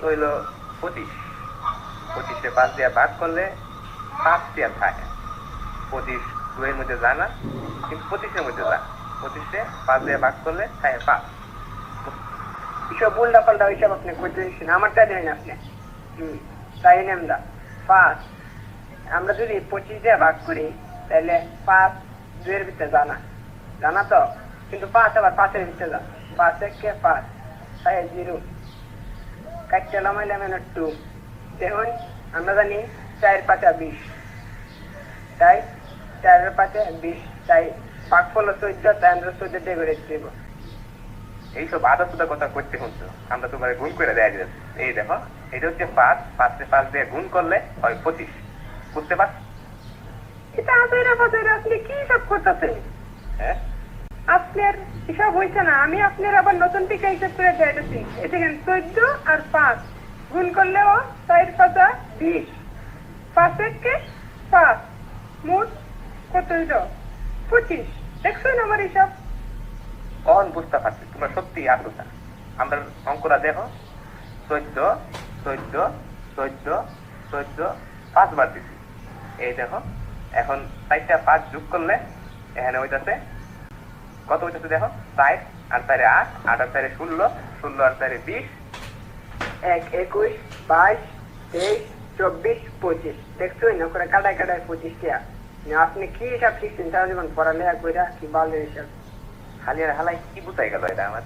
হইলো 25। 25-এ 5 দিয়ে ভাগ করলে 5 দিয়ে থাকে। 25 2-এর মধ্যে যায় না, কিন্তু 25-এর মধ্যে যায়। 25-এ 5 দিয়ে ভাগ করলে থাকে 5। এসব উল্টা পাল্টা হিসাব আপনি করতে দিচ্ছেন, আমারটা দেন আপনি। তাই নেন দা 5। আমরা যদি 25 দিয়ে ভাগ করি তাহলে 5 2-এর ভিতরে জানা তো, কিন্তু 5 আবার 5-এর ভিতরে যা। 5 1 5 তাই 0 কাটতে লামাইলাম 2। দেখুন আমরা জানি 4 5 20, তাই 4 5 20, তাই ভাগফল 14, তাই আমরা 14 দিয়ে করে দেব। এইসব আদা সুদা কথা করতে শুনছো, আমরা তোমার গুণ করে দেয়া যাবে। এই দেখো, এটা হচ্ছে 5, 5-এ 5 দিয়ে গুণ করলে হয় 25। বুঝতে পারছো? এটা আদাইরা বাজারে আপনি কি হিসাব করতেছেন? হ্যাঁ, আপনার হিসাব হয়েছে না, আমি আপনার আবার নতুন টিকা হিসাব করে যাইতেছি। এই দেখেন 14 আর 5 গুণ করলেও 4 5 20, 5 1 5, মোট কত হইল? 25। দেখছেন আমার হিসাব? কখন বুঝতে পারছি তোমরা সত্যি আদা। আমরা অঙ্কটা দেখো, 14 14 14 14 5 বার দিছি। এই দেখো, এখন 4টা 5 যোগ করলে এখানে হইতাছে কত হইতাছে দেখো, 4 আর 4 8, 8 আর 4 16, 16 আর 4 20। 1 21 22 23 24 25। দেখছেন না করে কাটায় 25 টা। আপনি কি হিসাব শিখছেন সারা জীবন পড়ালেখা কইরা? কি ভালো হিসাব। খালি আর হালাই কি বুঝাই গেল এটা আমার।